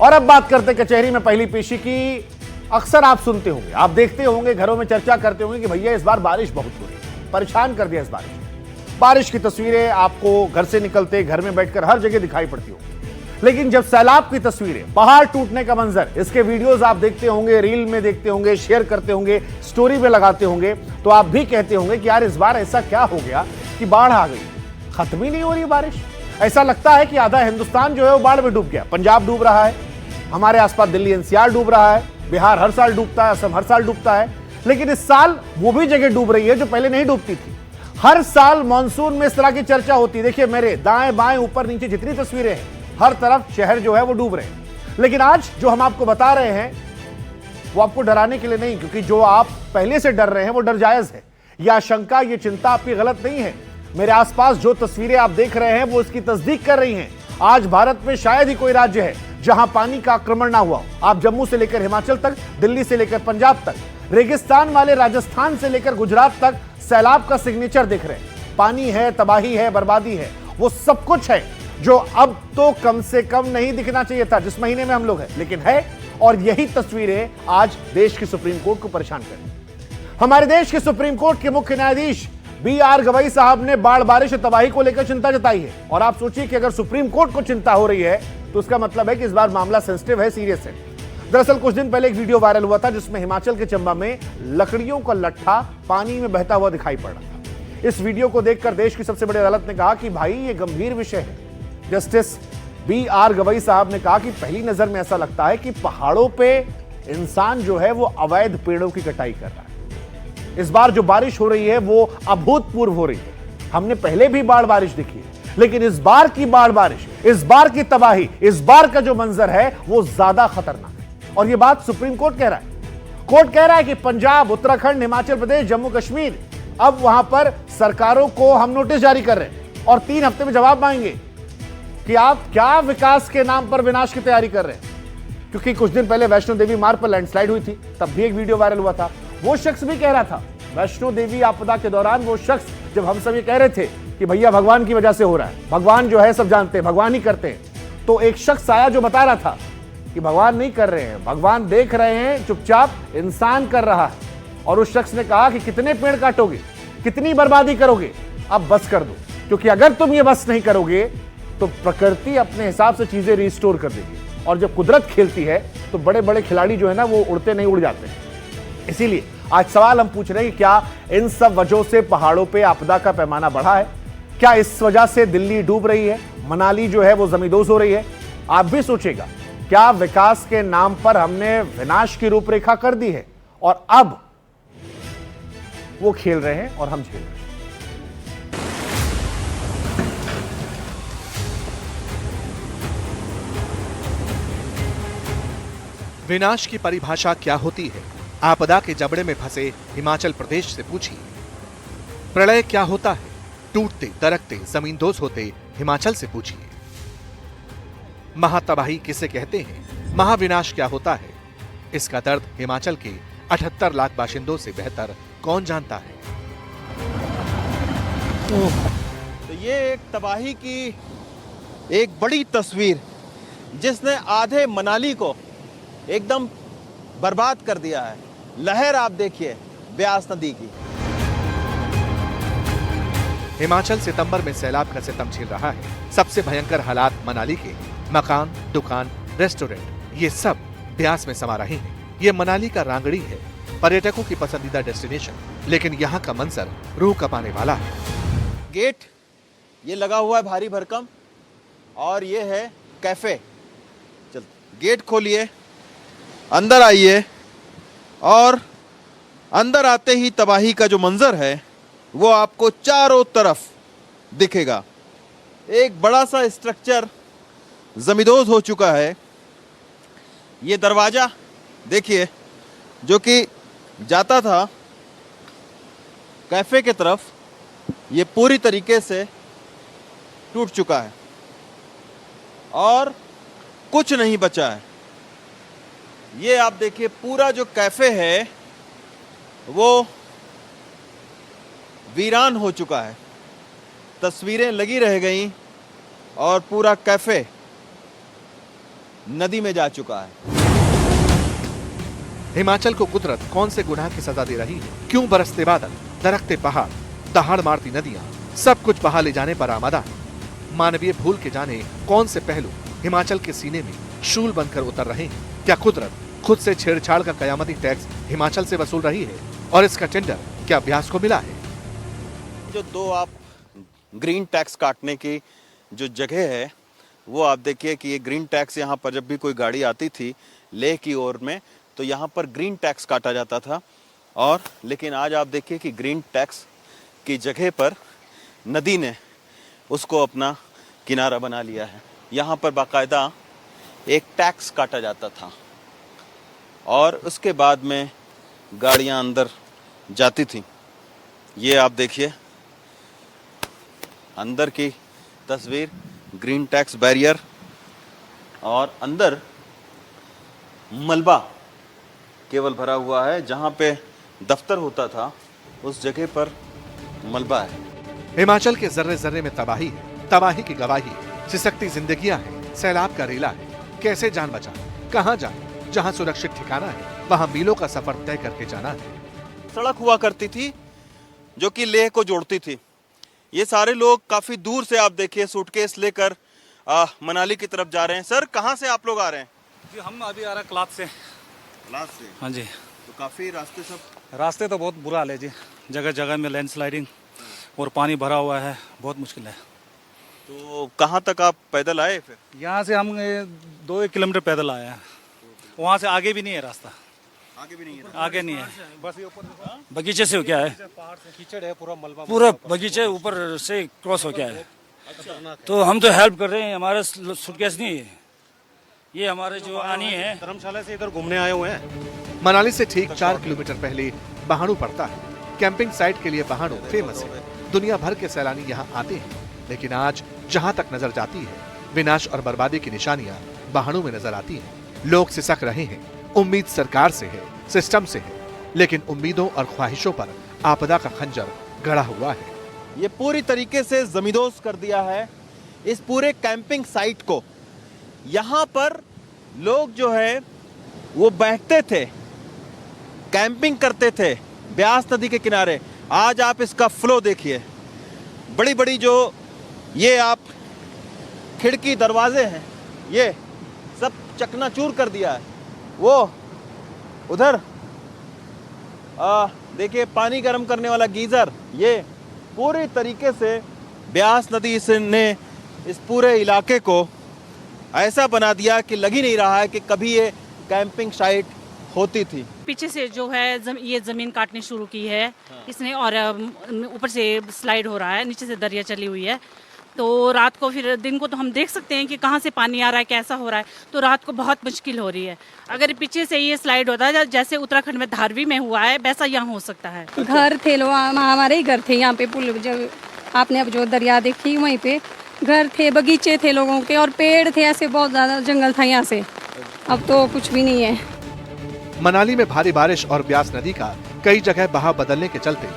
और अब बात करते कचहरी में पहली पेशी की। अक्सर आप सुनते होंगे, आप देखते होंगे, घरों में चर्चा करते होंगे कि भैया इस बार बारिश बहुत हो रही है, परेशान कर दिया इस बारिश की तस्वीरें आपको घर से निकलते, घर में बैठकर हर जगह दिखाई पड़ती होंगी। लेकिन जब सैलाब की तस्वीरें, पहाड़ टूटने का मंजर, इसके वीडियोस आप देखते होंगे, रील में देखते होंगे, शेयर करते होंगे, स्टोरी पे लगाते होंगे, तो आप भी कहते होंगे कि यार इस बार ऐसा क्या हो गया कि बाढ़ आ गई, खत्म ही नहीं हो रही बारिश। ऐसा लगता है कि आधा हिंदुस्तान जो है वो बाढ़ में डूब गया। पंजाब डूब रहा है, हमारे आसपास दिल्ली एनसीआर डूब रहा है, बिहार हर साल डूबता है, असम हर साल डूबता है। लेकिन इस साल वो भी जगह डूब रही है जो पहले नहीं डूबती थी। हर साल मानसून में इस तरह की चर्चा होती है। देखिए मेरे दाएं बाएं ऊपर नीचे जितनी तस्वीरें हैं, हर तरफ शहर जो है वो डूब रहे हैं। लेकिन आज जो हम आपको बता रहे हैं वो आपको डराने के लिए नहीं, क्योंकि जो आप पहले से डर रहे हैं वो डर जायज है। यह आशंका, ये चिंता आपकी गलत नहीं है। मेरे आसपास जो तस्वीरें आप देख रहे हैं वो इसकी तस्दीक कर रही हैं। आज भारत में शायद ही कोई राज्य है जहां पानी का आक्रमण ना हुआ। आप जम्मू से लेकर हिमाचल तक, दिल्ली से लेकर पंजाब तक, रेगिस्तान वाले राजस्थान से लेकर गुजरात तक सैलाब का सिग्नेचर देख रहे हैं। पानी है, तबाही है, बर्बादी है, वो सब कुछ है जो अब तो कम से कम नहीं दिखना चाहिए था जिस महीने में हम लोग हैं, लेकिन है। और यही तस्वीरें आज देश की सुप्रीम कोर्ट को परेशान कर रही हैं। हमारे देश के सुप्रीम कोर्ट के मुख्य न्यायाधीश BR गवई साहब ने बाढ़, बारिश और तबाही को लेकर चिंता जताई है। और आप सोचिए कि अगर सुप्रीम कोर्ट को चिंता हो रही है तो उसका मतलब है कि इस बार मामला सेंसिटिव है, सीरियस है। दरअसल कुछ दिन पहले एक वीडियो वायरल हुआ था जिसमें हिमाचल के चंबा में लकड़ियों का लट्ठा पानी में बहता हुआ दिखाई पड़ रहा था। इस वीडियो को देखकर देश की सबसे बड़ी अदालत ने कहा कि भाई ये गंभीर विषय है। जस्टिस BR गवई साहब ने कहा कि पहली नजर में ऐसा लगता है कि पहाड़ों पे इंसान जो है वो अवैध पेड़ों की कटाई कर रहा है। इस बार जो बारिश हो रही है वो अभूतपूर्व हो रही है। हमने पहले भी बाढ़ बारिश देखी है, लेकिन इस बार की बाढ़ बारिश, इस बार की तबाही, इस बार का जो मंजर है वो ज्यादा खतरनाक है। और ये बात सुप्रीम कोर्ट कह रहा है। कोर्ट कह रहा है कि पंजाब, उत्तराखंड, हिमाचल प्रदेश, जम्मू कश्मीर, अब वहां पर सरकारों को हम नोटिस जारी कर रहे हैं और 3 हफ्ते में जवाब मांगेंगे कि आप क्या विकास के नाम पर विनाश की तैयारी कर रहे हैं। क्योंकि कुछ दिन पहले वैष्णो देवी मार्ग पर लैंडस्लाइड हुई थी, तब भी एक वीडियो वायरल हुआ था। वो शख्स भी कह रहा था, वैष्णो देवी आपदा के दौरान वो शख्स, जब हम सब ये कह रहे थे कि भैया भगवान की वजह से हो रहा है, भगवान जो है सब जानते हैं, भगवान ही करते हैं, तो एक शख्स आया जो बता रहा था कि भगवान नहीं कर रहे हैं, भगवान देख रहे हैं, चुपचाप इंसान कर रहा है। और उस शख्स ने कहा कि कितने पेड़ काटोगे, कितनी बर्बादी करोगे, अब बस कर दो, क्योंकि अगर तुम ये बस नहीं करोगे तो प्रकृति अपने हिसाब से चीजें रिस्टोर कर देगी। और जब कुदरत खेलती है तो बड़े बड़े खिलाड़ी जो है ना वो उड़ते नहीं उड़ जाते हैं। इसीलिए आज सवाल हम पूछ रहे हैं कि क्या इन सब वजहों से पहाड़ों पे आपदा का पैमाना बढ़ा है? क्या इस वजह से दिल्ली डूब रही है, मनाली जो है वो जमींदोज हो रही है? आप भी सोचेगा, क्या विकास के नाम पर हमने विनाश की रूपरेखा कर दी है और अब वो खेल रहे हैं और हम झेल रहे हैं? विनाश की परिभाषा क्या होती है? आपदा के जबड़े में फंसे हिमाचल प्रदेश से पूछिए। प्रलय क्या होता है? टूटते दरकते जमींदोज होते हिमाचल से पूछिए। महातबाही किसे कहते हैं? महाविनाश क्या होता है? इसका दर्द हिमाचल के 78 लाख बाशिंदों से बेहतर कौन जानता है? तो ये एक तबाही की एक बड़ी तस्वीर जिसने आधे मनाली को एकदम बर्बाद कर दिया है। लहर आप देखिए ब्यास नदी की। हिमाचल सितंबर में सैलाब का सितम झेल रहा है। सबसे भयंकर हालात मनाली के। मकान, दुकान, रेस्टोरेंट, ये सब ब्यास में समा रहे हैं। ये मनाली का रांगड़ी है, पर्यटकों की पसंदीदा डेस्टिनेशन। लेकिन यहाँ का मंजर रूह कपाने वाला है। गेट ये लगा हुआ है भारी भरकम, और ये है कैफे। चल गेट खोलिए, अंदर आइए, और अंदर आते ही तबाही का जो मंजर है वो आपको चारों तरफ दिखेगा। एक बड़ा सा स्ट्रक्चर जमींदोज हो चुका है। ये दरवाजा देखिए जो कि जाता था कैफे के तरफ, ये पूरी तरीके से टूट चुका है और कुछ नहीं बचा है। ये आप देखिए पूरा जो कैफे है वो वीरान हो चुका है। तस्वीरें लगी रह गई और पूरा कैफे नदी में जा चुका है। हिमाचल को कुदरत कौन से गुनाह की सजा दे रही है? क्यों बरसते बादल, दरकते पहाड़, दहाड़ मारती नदियां, सब कुछ बहा ले जाने पर आमादा है? मानवीय भूल के जाने कौन से पहलू हिमाचल के सीने में शूल बनकर उतर रहे हैं? क्या कुदरत खुद से छेड़छाड़ का कयामती टैक्स हिमाचल से वसूल रही है और इसका टेंडर क्या ब्यास को मिला है? जो दो आप ग्रीन टैक्स काटने की जो जगह है वो आप देखिए कि ये ग्रीन टैक्स यहाँ पर जब भी कोई गाड़ी आती थी लेह की ओर में तो यहाँ पर ग्रीन टैक्स काटा जाता था। और लेकिन आज आप देखिए कि ग्रीन टैक्स की जगह पर नदी ने उसको अपना किनारा बना लिया है। यहाँ पर बाकायदा एक टैक्स काटा जाता था और उसके बाद में गाड़ियाँ अंदर जाती थी। ये आप देखिए अंदर की तस्वीर, ग्रीन टैक्स बैरियर और अंदर मलबा केवल भरा हुआ है। जहाँ पे दफ्तर होता था उस जगह पर मलबा है। हिमाचल के जर्रे जर्रे में तबाही है, तबाही की गवाही, सिसकती जिंदगियां हैं, सैलाब का रेला है। कैसे जान बचाना, कहाँ जाना? जहाँ सुरक्षित ठिकाना है वहाँ मीलों का सफर तय करके जाना है। सड़क हुआ करती थी जो कि लेह को जोड़ती थी। ये सारे लोग काफी दूर से आप देखिए सूटकेस लेकर मनाली की तरफ जा रहे हैं। सर कहाँ से आप लोग आ रहे हैं? जी हम अभी आ रहे हैं क्लास से। क्लास से? हाँ जी। तो काफी रास्ते तो बहुत बुरा हाल है जी, जगह जगह में लैंडस्लाइडिंग और पानी भरा हुआ है, बहुत मुश्किल है। तो कहाँ तक आप पैदल आए? फिर यहाँ से हम 2 किलोमीटर पैदल आए हैं, वहाँ से आगे भी नहीं है रास्ता। आगे भी नहीं है? आगे नहीं है, बस ये ऊपर बगीचे से हो क्या है, कीचड़ है, पूरा मलबा पूरा बगीचे ऊपर से क्रॉस हो क्या है। तो हम तो हेल्प कर रहे हैं, हमारा सूटकेस नहीं है, ये हमारे जो आनी है। धर्मशाला से इधर घूमने आए हुए हैं। मनाली से ठीक 4 किलोमीटर पहले बहाणु पड़ता है। कैंपिंग साइट के लिए बहाणु फेमस है, दुनिया भर के सैलानी यहाँ आते हैं। लेकिन आज जहाँ तक नजर जाती है विनाश और बर्बादी की निशानियां बहाणु में नजर आती हैं। लोग सिसक रहे हैं, उम्मीद सरकार से है, सिस्टम से है, लेकिन उम्मीदों और ख्वाहिशों पर आपदा का खंजर गड़ा हुआ है। ये पूरी तरीके से जमींदोज कर दिया है इस पूरे कैंपिंग साइट को। यहाँ पर लोग जो है वो बैठते थे, कैंपिंग करते थे ब्यास नदी के किनारे। आज आप इसका फ्लो देखिए, बड़ी बड़ी जो ये आप खिड़की दरवाजे हैं ये सब चकनाचूर कर दिया है। वो उधर देखिए पानी गर्म करने वाला गीजर, ये पूरी तरीके से ब्यास नदी ने इस पूरे इलाके को ऐसा बना दिया कि लग ही नहीं रहा है कि कभी ये कैंपिंग साइट होती थी। पीछे से जो है ये जमीन काटनी शुरू की है इसने, और ऊपर से स्लाइड हो रहा है, नीचे से दरिया चली हुई है। तो रात को, फिर दिन को तो हम देख सकते हैं कि कहाँ से पानी आ रहा है, कैसा हो रहा है। तो रात को बहुत मुश्किल हो रही है। अगर पीछे से ये स्लाइड होता है जैसे उत्तराखंड में धारवी में हुआ है वैसा यहाँ हो सकता है। घर थे लोग, हमारे ही घर थे यहाँ पे। पुल जब आपने अब जो दरिया देखी वहीं पे घर थे, बगीचे थे लोगों के और पेड़ थे, ऐसे बहुत ज्यादा जंगल था यहाँ से। अब तो कुछ भी नहीं है। मनाली में भारी बारिश और ब्यास नदी का कई जगह बहाव बदलने के चलते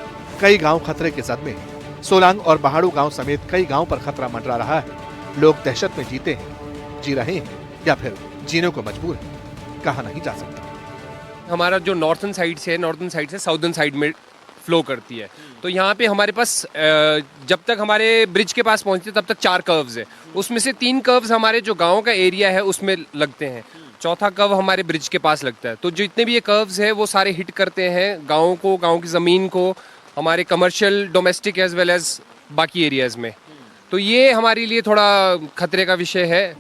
कई गांव खतरे के सदमे हैं। सोलांग और बहाड़ू गांव समेत कई गांव पर खतरा मंडरा रहा है। लोग दहशत में जी रहे हैं या फिर जीने को मजबूर हैं, कहा नहीं जा सकता। हमारा जो नॉर्थन साइड से साउदर्न साइड में फ्लो करती है। तो यहाँ पे हमारे पास जब तक हमारे ब्रिज के पास पहुँचते तब तक 4 कर्व्स है। उसमें से 3 कर्व्स हमारे जो गाँव का एरिया है उसमें लगते हैं, चौथा कर्व हमारे ब्रिज के पास लगता है। तो जितने भी ये कर्व्स है वो सारे हिट करते हैं गाँव को, गाँव की ज़मीन को, हमारे commercial, domestic as well as बाकी एरियाज में। तो ये हमारे लिए थोड़ा खतरे का विषय है।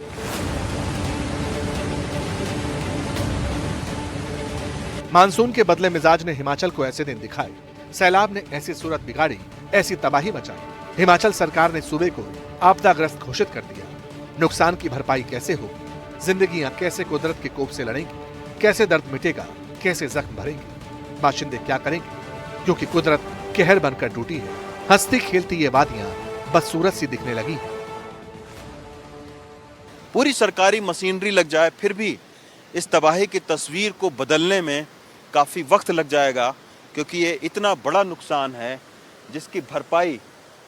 मानसून के बदले मिजाज ने हिमाचल को ऐसे दिन दिखाए, सैलाब ने ऐसी सूरत बिगाड़ी, ऐसी तबाही मचाई। हिमाचल सरकार ने सूबे को आपदाग्रस्त घोषित कर दिया। नुकसान की भरपाई कैसे होगी? जिंदगियां कैसे कुदरत के कोप से लड़ेंगी? कैसे दर्द मिटेगा? कैसे जख्म भरेंगे? बाशिंदे क्या करेंगे? क्योंकि कुदरत कहर बनकर टूटी है। हंसती खेलती ये वादियां बस सूरत सी दिखने लगी है। पूरी सरकारी मशीनरी लग जाए फिर भी इस तबाही की तस्वीर को बदलने में काफ़ी वक्त लग जाएगा, क्योंकि ये इतना बड़ा नुकसान है जिसकी भरपाई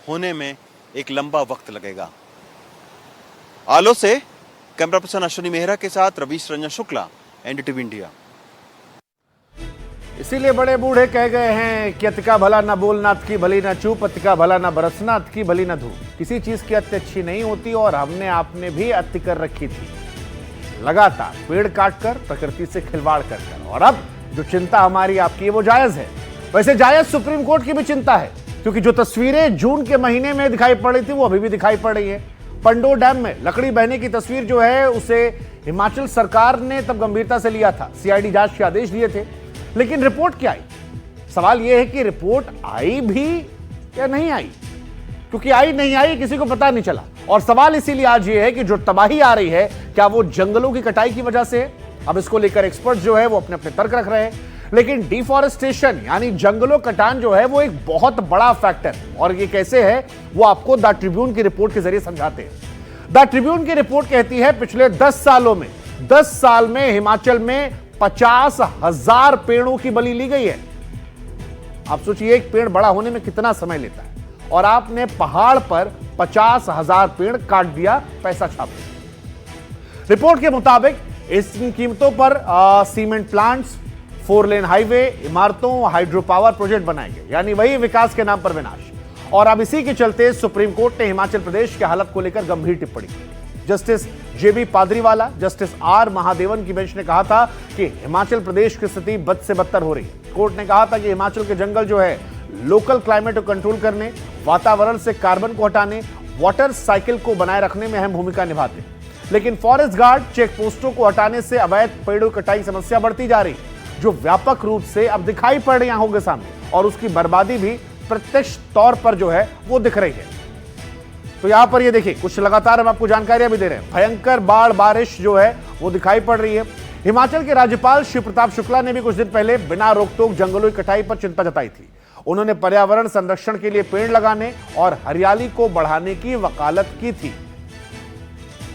होने में एक लंबा वक्त लगेगा। आलो से कैमरा पर्सन अश्विनी मेहरा के साथ रवीश रंजन शुक्ला, एनडीटीवी इंडिया। इसीलिए बड़े बूढ़े कह गए हैं कि अति का भला न बोलना, अति की भली न चूप, अति का भला न बरसना, अति की भली न धूप। किसी चीज की अति अच्छी नहीं होती और हमने आपने भी अति कर रखी थी, लगातार पेड़ काटकर, प्रकृति से खिलवाड़ कर। और अब जो चिंता हमारी आपकी है वो जायज है। वैसे जायज सुप्रीम कोर्ट की भी चिंता है, क्योंकि जो तस्वीरें जून के महीने में दिखाई पड़ रही थी वो अभी भी दिखाई पड़ रही है। पंडो डैम में लकड़ी बहने की तस्वीर जो है उसे हिमाचल सरकार ने तब गंभीरता से लिया था, सीआईडी जांच के आदेश दिए थे, लेकिन रिपोर्ट क्या आई? सवाल यह है कि रिपोर्ट आई भी या नहीं आई, क्योंकि आई नहीं आई किसी को पता नहीं चला। और सवाल इसीलिए आज ये है कि जो तबाही आ रही है क्या वो जंगलों की कटाई की वजह से है? अब इसको लेकर एक्सपर्ट जो है वो अपने अपने तर्क रख रहे हैं, लेकिन डिफॉरेस्टेशन यानी जंगलों कटान जो है वो एक बहुत बड़ा फैक्टर है। और ये कैसे है वो आपको द ट्रिब्यून की रिपोर्ट के जरिए समझाते हैं। द ट्रिब्यून की रिपोर्ट कहती है पिछले 10 सालों में 10 साल में हिमाचल में 50,000 पेड़ों की बलि ली गई है। आप सोचिए एक पेड़ बड़ा होने में कितना समय लेता है, और आपने पहाड़ पर 50,000 पेड़ काट दिया, पैसा छाप दिया। रिपोर्ट के मुताबिक इस कीमतों पर सीमेंट प्लांट्स, 4 लेन हाईवे, इमारतों, हाइड्रो पावर प्रोजेक्ट बनाए गए, यानी वही विकास के नाम पर विनाश। और अब इसी के चलते सुप्रीम कोर्ट ने हिमाचल प्रदेश के हालत को लेकर गंभीर टिप्पणी की। Justice JB Pardiwala, justice R Mahadevan की बेंच ने कहा था कि हिमाचल प्रदेश की स्थिति बद से बदतर हो रही है। कोर्ट ने कहा था कि हिमाचल के जंगल जो है लोकल क्लाइमेट को कंट्रोल करने, वातावरण से कार्बन को हटाने, वाटर साइकिल को बनाए रखने में अहम भूमिका निभाते हैं। लेकिन फॉरेस्ट गार्ड चेक पोस्टों को हटाने से अवैध पेड़ों कटाई समस्या बढ़ती जा रही है, जो व्यापक रूप से अब दिखाई पड़ रही है आंखों के सामने, और उसकी बर्बादी भी प्रत्यक्ष तौर पर जो है वो दिख रही है। तो यहां पर ये देखिए कुछ लगातार हम आपको जानकारियां भी दे रहे हैं। भयंकर बाढ़ बारिश जो है वो दिखाई पड़ रही है। हिमाचल के राज्यपाल शिव प्रताप शुक्ला ने भी कुछ दिन पहले बिना रोक-टोक जंगलों की कटाई पर चिंता जताई थी। उन्होंने पर्यावरण संरक्षण के लिए पेड़ लगाने और हरियाली को बढ़ाने की वकालत की थी।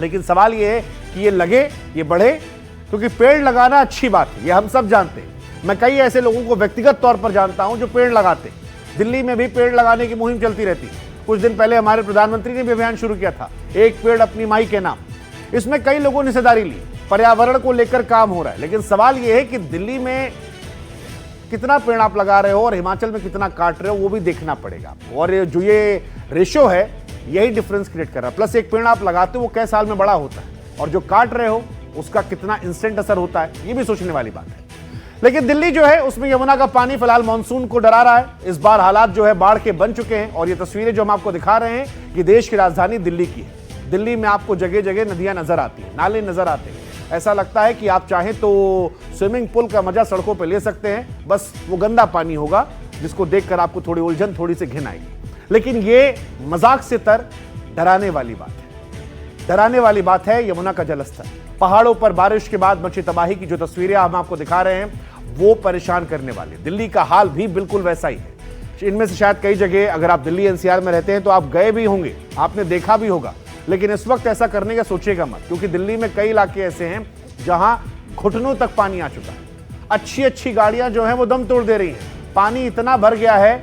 लेकिन सवाल यह है कि ये लगे, ये बढ़े, क्योंकि पेड़ लगाना अच्छी बात है, ये हम सब जानते हैं। मैं कई ऐसे लोगों को व्यक्तिगत तौर पर जानता हूं जो पेड़ लगाते हैं। दिल्ली में भी पेड़ लगाने की मुहिम चलती रहती है। कुछ दिन पहले हमारे प्रधानमंत्री ने भी अभियान शुरू किया था, एक पेड़ अपनी माई के नाम। इसमें कई लोगों ने हिस्सेदारी ली, पर्यावरण को लेकर काम हो रहा है। लेकिन सवाल यह है कि दिल्ली में कितना पेड़ आप लगा रहे हो और हिमाचल में कितना काट रहे हो, वो भी देखना पड़ेगा। और जो ये रेशो है यही डिफरेंस क्रिएट कर रहा है। प्लस एक पेड़ आप लगाते हो वो कई साल में बड़ा होता है, और जो काट रहे हो उसका कितना इंस्टेंट असर होता है, ये भी सोचने वाली बात है। लेकिन दिल्ली जो है उसमें यमुना का पानी फिलहाल मानसून को डरा रहा है। इस बार हालात जो है बाढ़ के बन चुके हैं, और ये तस्वीरें जो हम आपको दिखा रहे हैं ये देश की राजधानी दिल्ली की है। दिल्ली में आपको जगह जगह नदियां नजर आती हैं, नाले नजर आते हैं। ऐसा लगता है कि आप चाहें तो स्विमिंग पूल का मजा सड़कों पर ले सकते हैं, बस वो गंदा पानी होगा जिसको देखकर आपको थोड़ी उलझन, थोड़ी सी घिन आएगी। लेकिन ये मजाक से तर डराने वाली बात है। डराने वाली बात है यमुना का जलस्तर। पहाड़ों पर बारिश के बाद मची तबाही की जो तस्वीरें हम आपको दिखा रहे हैं वो परेशान करने वाली। दिल्ली का हाल भी बिल्कुल वैसा ही है। इनमें से शायद कई जगह अगर आप दिल्ली एनसीआर में रहते हैं तो आप गए भी होंगे, आपने देखा भी होगा, लेकिन इस वक्त ऐसा करने का सोचिएगा मत, क्योंकि दिल्ली में कई इलाके ऐसे हैं जहां घुटनों तक पानी आ चुका है। अच्छी अच्छी गाड़ियां जो हैं वो दम तोड़ दे रही हैं। पानी इतना भर गया है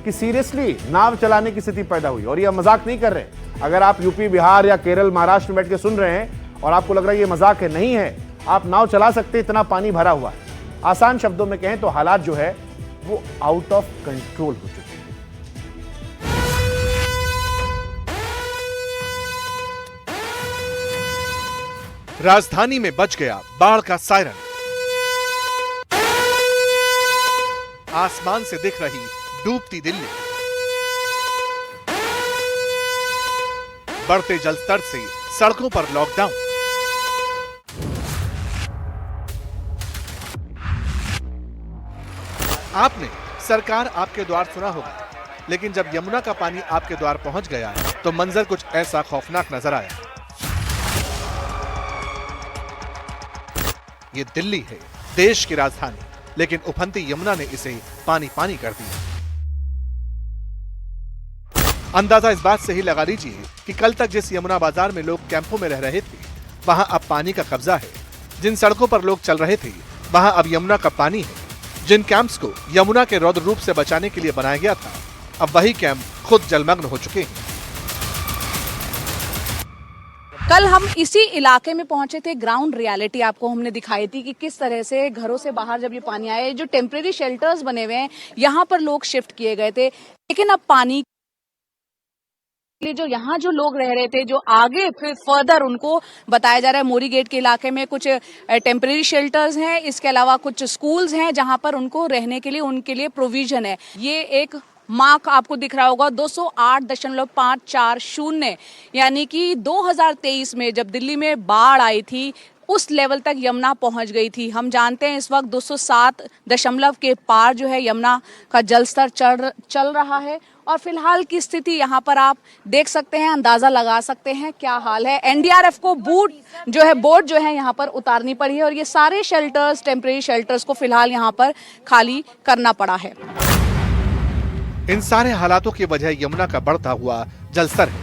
कि सीरियसली नाव चलाने की स्थिति पैदा हुई। और ये मजाक नहीं कर रहे। अगर आप यूपी, बिहार या केरल, महाराष्ट्र में बैठ के सुन रहे हैं और आपको लग रहा है ये मजाक है, नहीं है, आप नाव चला सकते, इतना पानी भरा हुआ है। आसान शब्दों में कहें तो हालात जो है वो आउट ऑफ कंट्रोल हो चुके हैं। राजधानी में बज गया बाढ़ का सायरन। आसमान से दिख रही डूबती दिल्ली। बढ़ते जलस्तर से सड़कों पर लॉकडाउन। आपने सरकार आपके द्वार सुना होगा, लेकिन जब यमुना का पानी आपके द्वार पहुंच गया तो मंजर कुछ ऐसा खौफनाक नजर आया। ये दिल्ली है, देश की राजधानी, लेकिन उफनती यमुना ने इसे पानी पानी कर दिया। अंदाजा इस बात से ही लगा लीजिए कि कल तक जिस यमुना बाजार में लोग कैंपों में रह रहे थे, वहां अब पानी का कब्जा है। जिन सड़कों पर लोग चल रहे थे, वहां अब यमुना का पानी है। जिन कैंप्स को यमुना के रौद्र रूप से बचाने के लिए बनाया गया था, अब वही कैंप खुद जलमग्न हो चुके हैं। कल हम इसी इलाके में पहुंचे थे, ग्राउंड रियलिटी आपको हमने दिखाई थी कि किस तरह से घरों से बाहर जब ये पानी आया, जो टेम्परेरी शेल्टर्स बने हुए हैं यहाँ पर लोग शिफ्ट किए गए थे, लेकिन अब पानी जो यहाँ जो लोग रह रहे थे, जो आगे फिर फर्दर उनको बताया जा रहा है मोरी गेट के इलाके में कुछ टेम्परेरी शेल्टर्स हैं, इसके अलावा कुछ स्कूल्स हैं जहां पर उनको रहने के लिए उनके लिए प्रोविजन है। ये एक मार्क आपको दिख रहा होगा 208.540, यानी कि 2023 में जब दिल्ली में बाढ़ आई थी उस लेवल तक यमुना पहुंच गई थी। हम जानते हैं इस वक्त 207 के पार जो है यमुना का जलस्तर चल रहा है और फिलहाल की स्थिति यहाँ पर आप देख सकते हैं, अंदाजा लगा सकते हैं क्या हाल है। एनडीआरएफ को बोट जो है यहाँ पर उतारनी पड़ी है और ये सारे शेल्टर्स, टेम्परेरी शेल्टर्स को फिलहाल यहाँ पर खाली करना पड़ा है। इन सारे हालातों की वजह यमुना का बढ़ता हुआ जलस्तर है,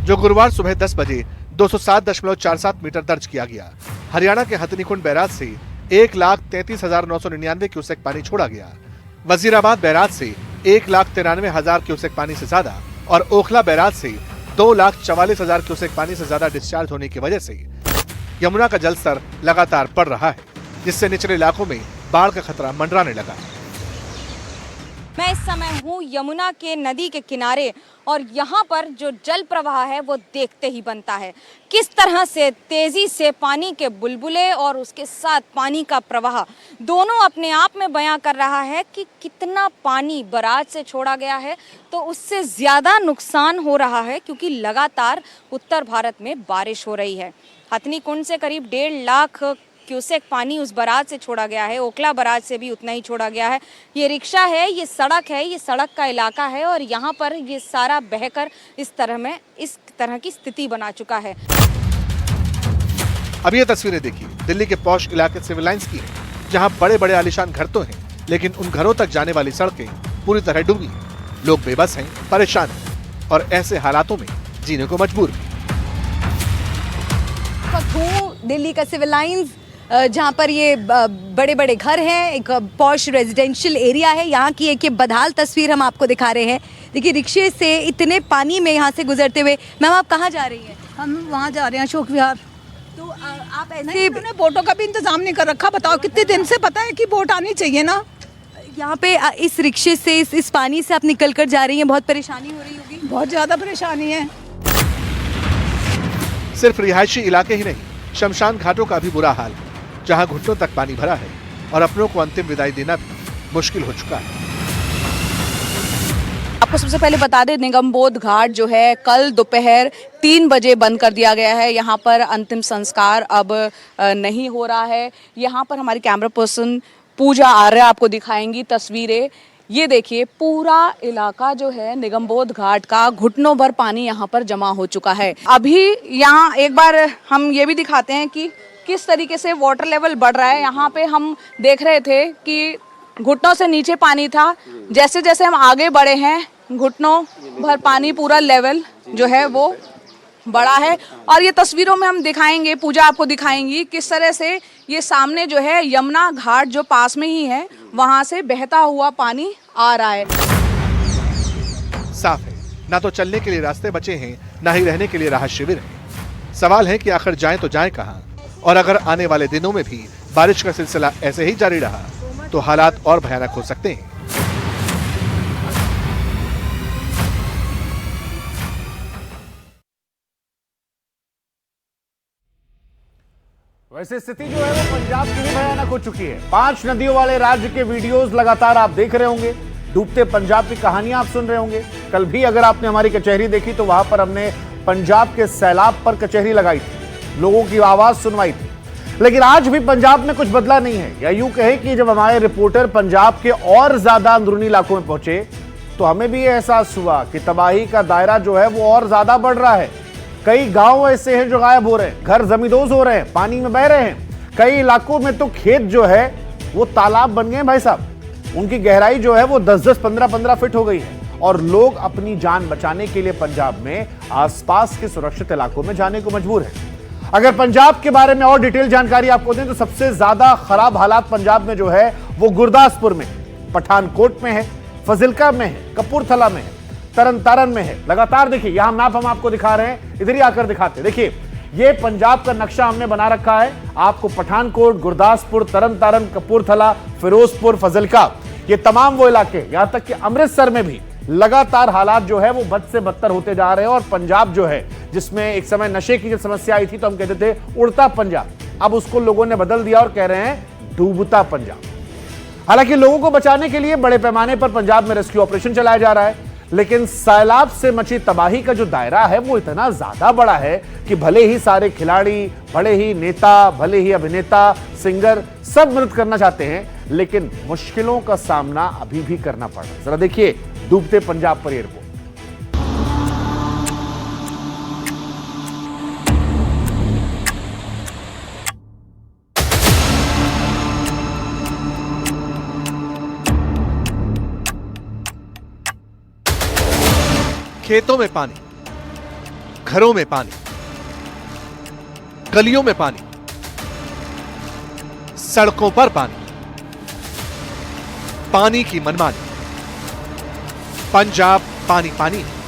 जो गुरुवार सुबह 10 बजे 207.47 मीटर दर्ज किया गया। हरियाणा के हथनीकुंड बैराज से 1,33,999 क्यूसेक पानी छोड़ा गया। वजीराबाद बैराज से 1,93,000 क्यूसेक पानी से ज्यादा और ओखला बैराज से 2,44,000 क्यूसेक पानी से ज्यादा डिस्चार्ज होने की वजह से यमुना का जलस्तर लगातार बढ़ रहा है, जिससे निचले इलाकों में बाढ़ का खतरा मंडराने लगा। मैं इस समय हूँ यमुना के नदी के किनारे और यहाँ पर जो जल प्रवाह है वो देखते ही बनता है किस तरह से तेजी से पानी के बुलबुले और उसके साथ पानी का प्रवाह दोनों अपने आप में बयां कर रहा है कि कितना पानी बराज से छोड़ा गया है, तो उससे ज़्यादा नुकसान हो रहा है क्योंकि लगातार उत्तर भारत में बारिश हो रही है। हथनीकुंड से करीब 1.5 लाख क्यूसेक पानी उस बराज से छोड़ा गया है, ओखला बराज से भी उतना ही छोड़ा गया है। ये रिक्शा है, ये सड़क है, ये सड़क का इलाका है और यहाँ पर ये सारा बहकर इस तरह की स्थिति बना चुका है। अब ये तस्वीरें देखिए दिल्ली के पॉश इलाके सिविल लाइंस की, जहाँ बड़े बड़े आलीशान घर तो हैं, लेकिन उन घरों तक जाने वाली सड़कें पूरी तरह डूबी। लोग बेबस हैं, परेशान हैं और ऐसे हालातों में जीने को मजबूर हैं। दिल्ली का सिविल लाइंस जहाँ पर ये बड़े बड़े घर हैं, एक पॉश रेजिडेंशियल एरिया है, यहाँ की एक ये बदहाल तस्वीर हम आपको दिखा रहे हैं। देखिए रिक्शे से इतने पानी में यहाँ से गुजरते हुए। मैम आप कहाँ जा रही हैं? हम वहाँ जा रहे हैं अशोक विहार। तो आप ऐसे नहीं, बोटों का भी इंतजाम नहीं कर रखा। बताओ कितने दिन से पता है कि बोट आनी चाहिए ना। यहाँ पे इस रिक्शे से इस पानी से आप निकल कर जा रही हैं, बहुत परेशानी हो रही होगी। बहुत ज़्यादा परेशानी है। सिर्फ रिहायशी इलाके ही नहीं, शमशान घाटों का भी बुरा हाल है, जहां घुटनों तक पानी भरा है और अपनों को अंतिम विदाई देना भी मुश्किल हो चुका है। आपको सबसे पहले बता दें, निगमबोध घाट जो है कल दोपहर 3 बजे बंद कर दिया गया है। यहाँ पर अंतिम संस्कार अब नहीं हो रहा है। यहाँ पर हमारी कैमरा पर्सन पूजा आर्य आपको दिखाएंगी तस्वीरें। ये देखिए पूरा इलाका जो है निगमबोध घाट का, घुटनों भर पानी यहाँ पर जमा हो चुका है। अभी यहाँ एक बार हम ये भी दिखाते हैं कि किस तरीके से वाटर लेवल बढ़ रहा है। यहाँ पे हम देख रहे थे कि घुटनों से नीचे पानी था, जैसे जैसे हम आगे बढ़े हैं घुटनों भर पानी, पूरा लेवल जो है वो बड़ा है। और ये तस्वीरों में हम दिखाएंगे, पूजा आपको दिखाएंगी किस तरह से ये सामने जो है यमुना घाट जो पास में ही है, वहां से बहता हुआ पानी आ रहा है। साफ है, ना तो चलने के लिए रास्ते बचे हैं, ना ही रहने के लिए राहत शिविर है। सवाल है कि आखिर जाएं तो जाएं कहां? और अगर आने वाले दिनों में भी बारिश का सिलसिला ऐसे ही जारी रहा तो हालात और भयानक हो सकते हैं। वैसे स्थिति जो है वो पंजाब की भी भयानक हो चुकी है। 5 नदियों वाले राज्य के वीडियोस लगातार आप देख रहे होंगे, डूबते पंजाब की कहानियां आप सुन रहे होंगे। कल भी अगर आपने हमारी कचहरी देखी तो वहां पर हमने पंजाब के सैलाब पर कचहरी लगाई थी, लोगों की आवाज सुनवाई थी। लेकिन आज भी पंजाब में कुछ बदला नहीं है, या यूं कहे कि जब हमारे रिपोर्टर पंजाब के और ज्यादा अंदरूनी इलाकों में पहुंचे तो हमें भी यह एहसास हुआ कि तबाही का दायरा जो है वो और ज्यादा बढ़ रहा है। कई गांव ऐसे हैं जो गायब हो रहे हैं, घर जमींदोज हो रहे हैं, पानी में बह रहे हैं। कई इलाकों में तो खेत जो है वो तालाब बन गए भाई साहब, उनकी गहराई जो है वो 10-10, 15-15 फीट हो गई है और लोग अपनी जान बचाने के लिए पंजाब में आसपास के सुरक्षित इलाकों में जाने को मजबूर है। अगर पंजाब के बारे में और डिटेल जानकारी आपको दें तो सबसे ज्यादा खराब हालात पंजाब में जो है वो गुरदासपुर में, पठानकोट में है, फजिल्का में है, कपूरथला में है। तरन तारण में है। लगातार देखिए, यहां मैप हम आपको दिखा रहे हैं, इधर ही आकर दिखाते। देखिए, ये पंजाब का नक्शा हमने बना रखा है आपको। पठानकोट, गुरदासपुर, तरन तारण, कपूरथला, फिरोजपुर, फजलका, ये तमाम वो इलाके, यहां तक कि अमृतसर में भी लगातार हालात जो है वो बद से बदतर होते जा रहे हैं। और पंजाब जो है, जिसमें एक समय नशे की जब समस्या आई थी तो हम कहते थे उड़ता पंजाब, अब उसको लोगों ने बदल दिया और कह रहे हैं डूबता पंजाब। हालांकि लोगों को बचाने के लिए बड़े पैमाने पर पंजाब में रेस्क्यू ऑपरेशन चलाया जा रहा है, लेकिन सैलाब से मची तबाही का जो दायरा है वो इतना ज्यादा बड़ा है कि भले ही सारे खिलाड़ी, भले ही नेता, भले ही अभिनेता, सिंगर सब मदद करना चाहते हैं, लेकिन मुश्किलों का सामना अभी भी करना पड़ रहा है। जरा देखिए डूबते पंजाब पर एयरपोर्ट। खेतों में पानी, घरों में पानी, गलियों में पानी, सड़कों पर पानी, पानी की मनमानी। पंजाब पानी पानी है।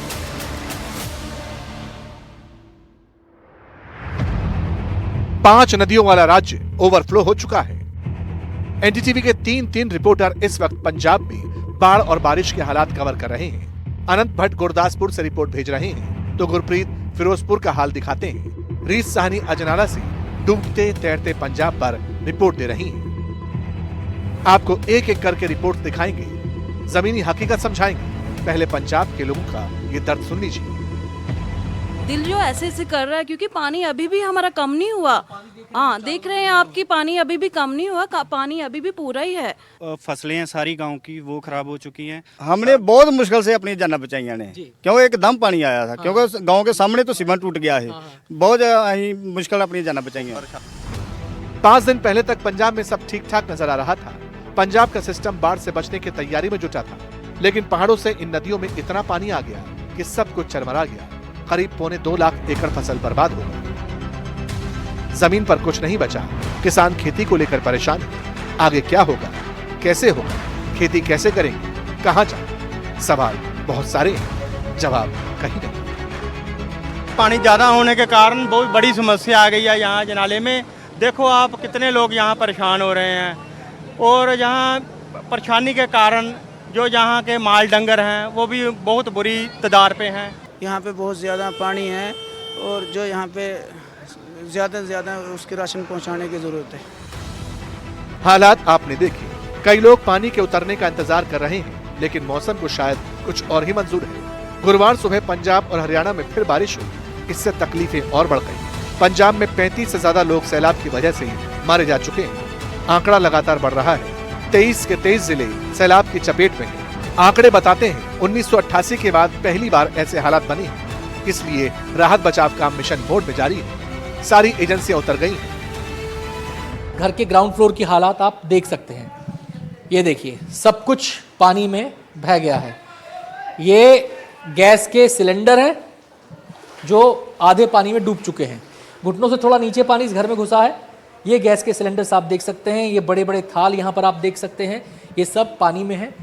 पांच नदियों वाला राज्य ओवरफ्लो हो चुका है। एनडीटीवी के तीन रिपोर्टर इस वक्त पंजाब में बाढ़ और बारिश के हालात कवर कर रहे हैं। अनंत भट्ट गुरदासपुर से रिपोर्ट भेज रहे हैं तो गुरप्रीत फिरोजपुर का हाल दिखाते हैं। रीस साहनी अजनाला से डूबते तैरते पंजाब पर रिपोर्ट दे रही हैं। आपको एक एक करके रिपोर्ट दिखाएंगे, जमीनी हकीकत समझाएंगे। पहले पंजाब के लोगों का ये दर्द सुन लीजिए। दिल जो ऐसे ऐसे कर रहा है क्योंकि पानी अभी भी हमारा कम नहीं हुआ। हाँ, देख रहे हैं आपकी पानी अभी भी कम नहीं हुआ, पानी अभी भी पूरा ही है। फसलें हैं सारी गांव की वो खराब हो चुकी हैं। हमने बहुत मुश्किल से अपनी जान बचाई ने, क्योंकि एकदम पानी आया था। क्योंकि गांव के सामने तो सीमेंट टूट गया है। बहुत मुश्किल अपनी जान बचाई है। 5 दिन पहले तक पंजाब में सब ठीक ठाक नजर आ रहा था। पंजाब का सिस्टम बाढ़ से बचने की तैयारी में जुटा था, लेकिन पहाड़ों से इन नदियों में इतना पानी आ गया कि सब कुछ चरमरा गया। करीब 2.25 लाख एकड़ फसल बर्बाद हो गई। जमीन पर कुछ नहीं बचा। किसान खेती को लेकर परेशान है। आगे क्या होगा, कैसे होगा, खेती कैसे करेंगे, कहां जाए? सवाल बहुत सारे हैं, जवाब कहीं नहीं। पानी ज्यादा होने के कारण बहुत बड़ी समस्या आ गई है यहाँ जनाले में। देखो आप कितने लोग यहाँ परेशान हो रहे हैं, और यहाँ परेशानी के कारण जो यहाँ के माल डंगर हैं वो भी बहुत बुरी तदार पे हैं। यहाँ पे बहुत ज़्यादा पानी है और जो यहाँ पे ज़्यादा से ज़्यादा उसके राशन पहुँचाने की ज़रूरत है। हालात आपने देखे। कई लोग पानी के उतरने का इंतजार कर रहे हैं, लेकिन मौसम को शायद कुछ और ही मंजूर है। गुरुवार सुबह पंजाब और हरियाणा में फिर बारिश हुई। इससे तकलीफें और बढ़ गई। पंजाब में 35 से ज्यादा लोग सैलाब की वजह से मारे जा चुके हैं। आंकड़ा लगातार बढ़ रहा है। 23 के 23 जिले सैलाब की चपेट में हैं। आंकड़े बताते हैं 1988 के बाद पहली बार ऐसे हालात बने हैं। इसलिए राहत बचाव काम मिशन मोड में जारी है। सारी एजेंसियां उतर गई हैं। घर के ग्राउंड फ्लोर की हालात आप देख सकते हैं। ये देखिए, सब कुछ पानी में बह गया है। ये गैस के सिलेंडर हैं जो आधे पानी में डूब चुके हैं। घुटनों से थोड़ा नीचे पानी इस घर में घुसा है। ये गैस के सिलेंडर्स आप देख सकते हैं। ये बड़े बड़े थाल यहाँ पर आप देख सकते हैं। ये सब पानी में है।